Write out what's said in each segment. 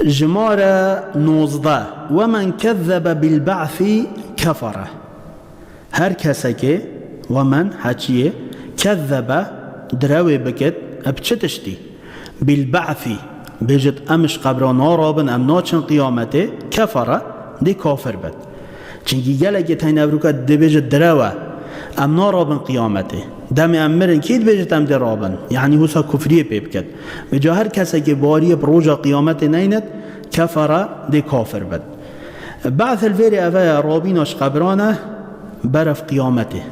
جمارة 19 ومن كذب بالبعث كفر. هر کسی که ومن حچیه كذب دروي بكت ابچتشتي بالبعث بجد امش قبرانا رابن ام ناچن قيامته كفر دي كافر بد. چنگی گلگی تاین ابروکت دی بجد دروه ام نارابن قیامته دم امرن کید بجد ام درابن یعنی هوسا کفریه پیب کد بجا هر کسی که باری بروجا قیامت نیند کفره دی کافر بد. بعث الفيري أفايا رابيناش قبرانه برف قيامته.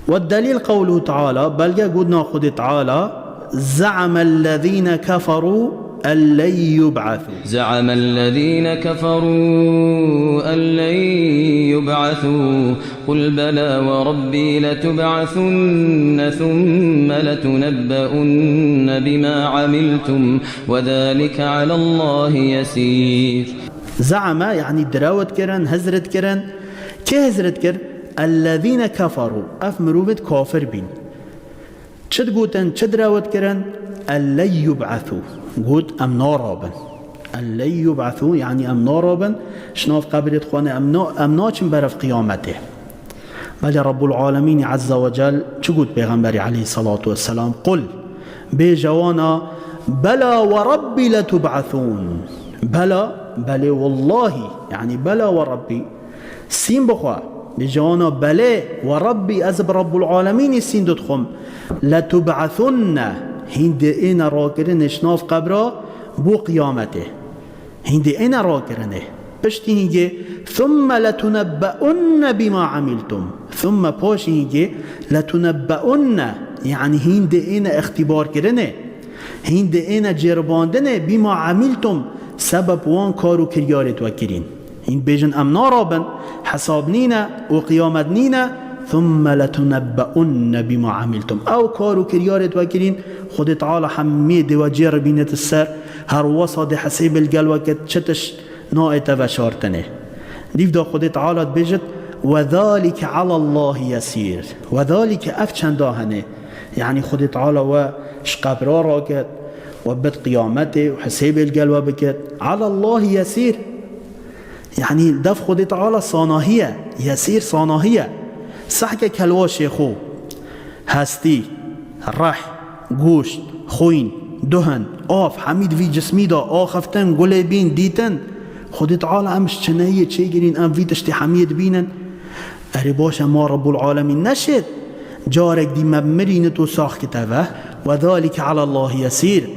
والدليل قوله تعالى بلغا قدنا خد تعالى زعم الذين كفروا أن لن يبعثوا. زعم الذين كفروا أن لن يبعثوا قل بلى وربي لتبعثن ثم لتنبؤن بما عملتم وذلك على الله يسير. زعم يعني دراوت كرن هزرت كرن كي هزرت كر الذين كفروا أفمروبت كافر بين چد قوتن چد دراوت كرن أن لن يبعثوا قوت أم نارابن أن لن يبعثوا يعني أم نارابن شناف قبرت خوانه أم ناچن برف قيامته. بل رب العالمين عز وجل چو قوت پیغمبر عليه الصلاة والسلام قل بجوانا بلى وربي لتبعثون. بلى والله يعني بلى وربي سين بخوا بجوانا بلى وربي أزب رب العالمين سين دتخم لتبعثن هند انا راكرن شناف قبرا بو قيامته هند انا راكرنه بشتينيجي ثم لتنبؤن بما عملتم ثم باشينيجي لتنبؤن يعني هند انا اختبار كرنه هند انا جرباندنه بما عملتم سبب وان كارو كريارت وكرين هند بيجن ام نارابن حساب نينا وقيامت نينا ثم لتنبؤن بما عملتم او كارو كريارت وكرين خد تعالى حميد وجير بينت السر هر وصد حسيب القلوة شتش نائت وشارتنه ديف دا خد تعالى بيجت وذلك على الله يسير. وذلك افچن داهنه يعني خد تعالى وشقبرا راكت وبد قيامته وحسيب القلوة بكت على الله يسير يعني دف خد تعالى صاناهية يسير صاناهية صحك كلواشي خو هستي رح گوشت خوين دهن آف حميد في جسمي دا آخفتن قلبين ديتن خد تعالى امش چنهية چه گرين ام في تشتي حميد بينن اري باشا ما رب العالمين نشد جارك دي مبمرين تو ساخ كتابه وذلك على الله يسير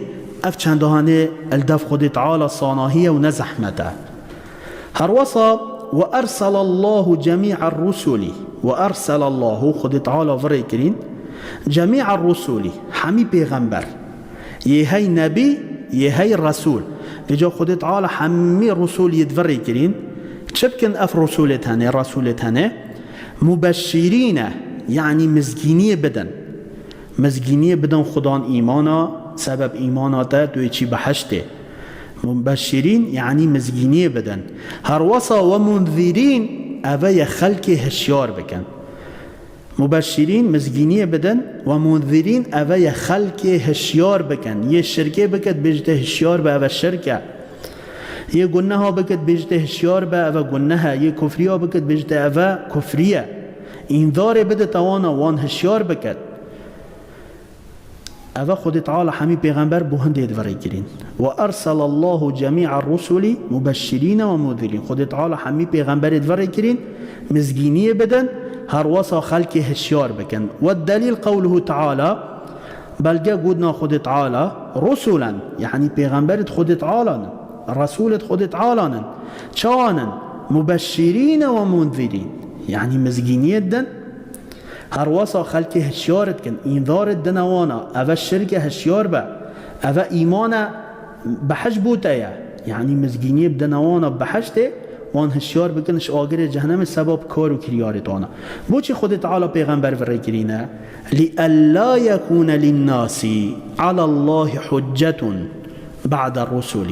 اف چندهانه الدف خد تعالى صاناهية ونزحمته. هروصا وأرسل الله جميع الرسل وأرسل الله خد تعالى فريكرين جميع الرسل حمي پیغمبر يهي نبي يهي رسول بجا خد تعالى حمي رسول يدفريكرين چبكن اف رسولتانه رسولتانه مبشرين يعني مزگینی بدن خدان ایمانا سبب ایماناته توی چی بحشته مبشرين يعني مزگینی بدن هروصا ومنذرين اوه خلق هشيار بكن مبشرين مزگینی بدن ومنذرين اوه خلق هشيار بكن يه شركه بكت بجته هشيار به اوه شركه يه گناها بكت بجته هشيار به اوه گناها يه كفريه بكت بجته اوه كفريه انذار بده توانا وان هشيار بكت اوه خود تعالى حمي پیغمبر بوهند يدوري كرين وارسل الله جميع الرسل مبشرين ومنذرين خود تعالى حمي پیغمبر يدوري كرين مزگینی بدن هر وصا خلق هشيار بكن. والدليل قوله تعالى بلجا قدنا خود تعالى رسلا يعني پیغمبر خود تعالى رسول خود تعالى چانن مبشرين ومنذرين يعني مزگینی دن هر وصا خلق هشيارت كن انذار الدنوانا اوه الشركة هشيار با اوه ايمانا بحج بوتايا يعني مزگینی بدنوانا بحجته وان هشيار بکنش آگر جهنم سبب کارو کریارتانا بوچی خود تعالى پیغمبر فرای کرینه لئلا يكون للناس على الله حجة بعد الرسل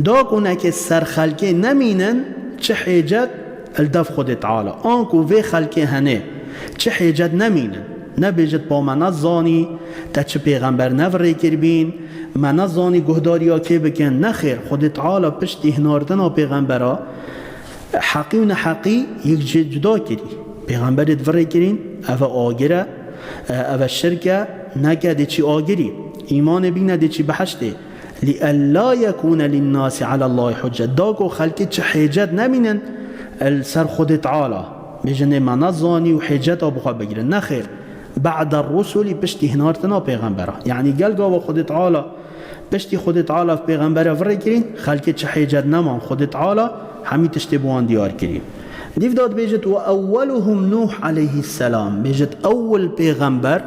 دا کنه که سر خلقه نمینن چه حجت الدف خود تعالى آنکو وی خلقه هنه چه حجت نمینن نبیجد با من زانی تا چه پیغمبر نوری کربین من زانی گهداریا که بکن نخیر خود تعالی پشتی هناردن پیغمبرا حقی و نحقی یک جدا کری پیغمبرت وری کرین او آگره او شرکه نکده چی آگری ایمان بینه ده چی بحشته لئلا يكون للناس على الله حجة داكو خلقت چه حجت نمینن السر خود تعالی بجنه من زانی و حجت بخوا بگیرن نخیر بعد الرسل پشتی هنارتنا پیغمبره یعنی گلگا و خود تعالی پشتی خود تعالی پیغمبره وری کرین خلقت چه حجت نمان خود تعالی همی تشتبوان دیار کریم دیو داد بیجت و اولهم نوح علیه السلام بیجت اول پیغمبر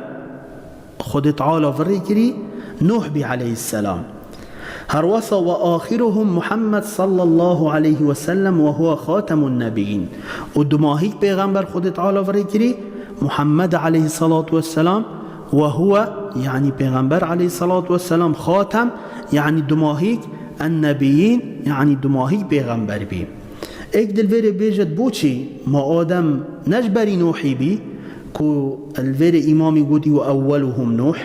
خود تعالی وری کری نوح بی علیه السلام هروسا و آخرهم محمد صلی الله علیه وسلم و هو خاتم النبیین و دماهی پیغمبر خود تعالی وری کری محمد علیه الصلاة والسلام و هو یعنی پیغمبر علیه الصلاة والسلام خاتم یعنی دماهی النبیین یعنی دماهی پیغمبر بی ایک دلویر بیجد بوچی ما آدم نجبری نوحی بی کو الویر امامی گوتی و اولهم نوح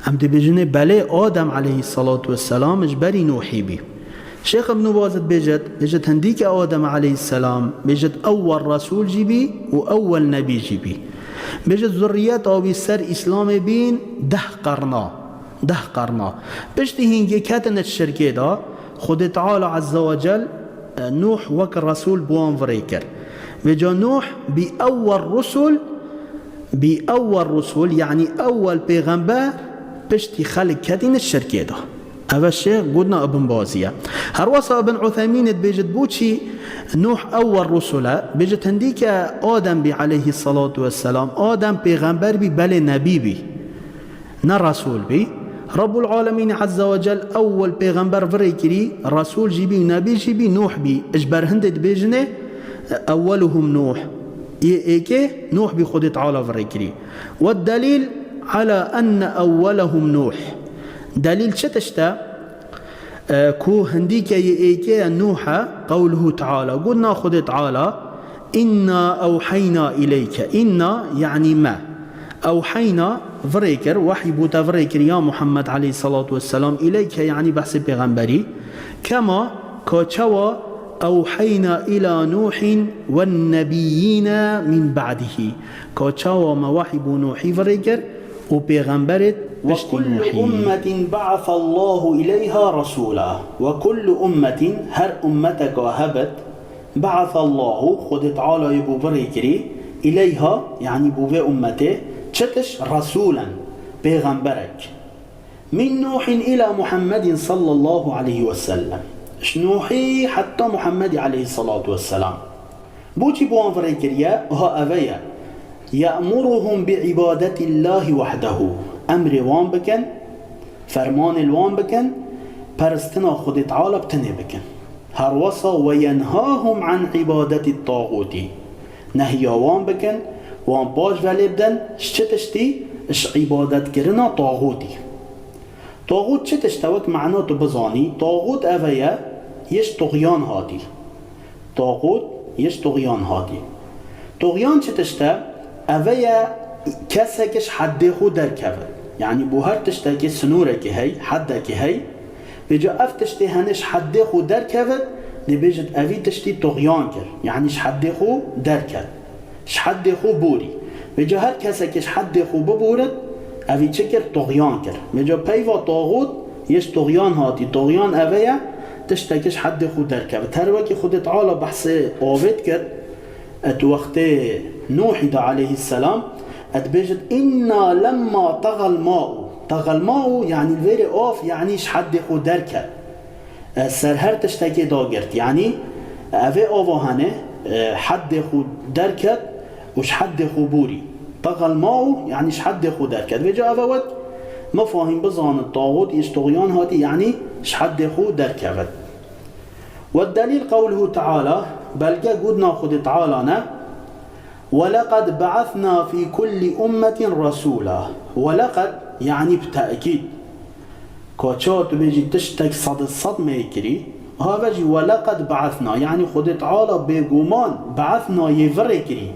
ام دی بجنه بله آدم علیه الصلاة والسلام اجبری نوحی بی شیخ ابن باز بیجد هندی که آدم علیه السلام بیجد اول رسول جی بی و اول نبی جی بی بیجد ذریت آوی سر اسلام بین 10 قرنا پشتی هنگی کتنت شرکه دا خود تعالی عز وجل نوح وك الرسول بوان فريكر وجا نوح بأول رسول يعني أول پیغمبر بشتي خلق كدين الشركة ده هذا الشيخ قلنا ابن بازية هروسا ابن عثيمين بيجد بوشي نوح أول رسوله بيجد هنديك آدم بي عليه الصلاة والسلام آدم پیغمبر بي بل نبي بي نا رسول بي رب العالمين عز وجل أول پیغمبر فريكري رسول جيبي ونبي جيبي نوح بي اجبر هندد بيجنه أولهم نوح إيكي نوح بي خود تعالى فريكري والدليل على أن أولهم نوح دليل شتشتا كو هنديك إيكي نوح قوله تعالى قلنا خود تعالى إنا أوحينا إليك إنا يعني ما أوحينا فريكر وحي بوتا فريكر يا محمد عليه الصلاة والسلام إليك يعني بحث پیغمبري كما كاتشوا أوحينا إلى نوح والنبيين من بعده كاتشوا ما وحي بو نوحي فريكر وبيغمبرت وكل أمة بعث الله إليها رسولا وكل أمة هر أمتك هبت بعث الله خد تعالى يبو فريكري إليها يعني بو في أمته چتش رسولا پیغمبرك من نوح إلى محمد صلى الله عليه وسلم نوحي حتى محمد عليه الصلاة والسلام بوچي بوان فريكريا ها أويا يأمرهم بعبادة الله وحده أمر وان بكن فرمان الوان بكن پرستنا خود تعالى بتنه بكن هروسا وينهاهم عن عبادة الطاغوت نهي وان بكن وان باش ولی بدن چتشتی اش عبادت کرنا طاغوتی طاغوت چتشتا وک معناتو بزانی طاغوت اویا یش طغیان هاتی طغیان چتشتا اویا کسکش حد خود در کفر یعنی بو هر تشتا که سنوره که هی حد که هی بجا افتشتی هنش حد خود در کفر نبیجد اوی تشتی طغیان کر یعنی حد خود در کفر حد خو بوري بجا هر کسی که حد خو ببورد اوی چه کرد طغیان کرد بجا پیوا طاغوت یش طغیان هاتی طغیان اویا تشتکش حد خو در کرد تر وکی خود تعالی بحث آوید کرد ات وقت نوحی دا علیه السلام ات بجد انا لما طغى الماء يعني الویر آف یعنیش حد خو در کرد سر هر تشتکی دا گرد یعنی اوی آواهانه حد خو در کرد وش حد خو بوري طغى الماء يعني ش حد خو در کرد وجا اوت مفاهيم بزان الطاغوت يشتغيان هاتي يعني ش حد خو در کرد والدليل قوله تعالى بلقى قدنا خود تعالى ولقد بعثنا في كل أمة رسولا ولقد يعني بتأكيد كاتشات بيجي تشتك صد ما يكري هذا جي ولقد بعثنا يعني خود تعالى بيقومان بعثنا يفركري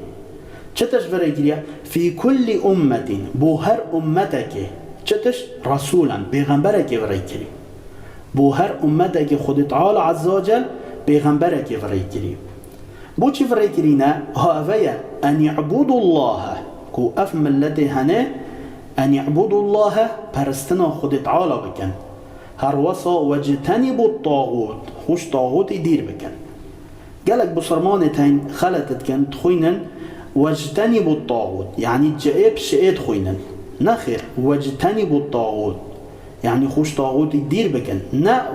چتش فرای کریه فی کل امت بو هر امتک چتش رسولا پیغمبرک فرای کری بو هر امتک خود تعالی عز وجل پیغمبرک فرای کری بو چی فرای کرینا ها اویا ان یعبود الله کو اف ملت هنه ان یعبود الله پرستنا خود تعالی بکن هر وصا وجتنب الطاغوت خوش طاغوت دیر بکن قالك بصرمان تين خلتت كان تخوينن واجتنبوا الطاغوت يعني جائب شئت خوينن نخير واجتنبوا الطاغوت يعني خوش طاغوت دير بكن نا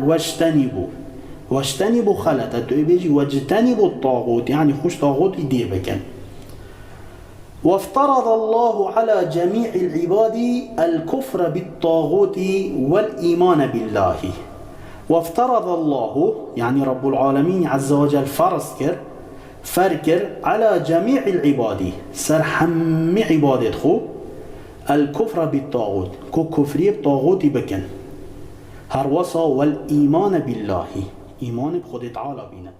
واجتنبوا خلتت بيجي واجتنبوا الطاغوت يعني خوش طاغوت دير بكن وافترض الله على جميع العباد الكفر بالطاغوت والإيمان بالله وافترض الله يعني رب العالمين عز وجل فركر على جميع العباد سرحم عبادت خو الكفر بالطاغوت كو كفري بطاغوت بكن هروسا والإيمان بالله إيمان بخد تعالى بنا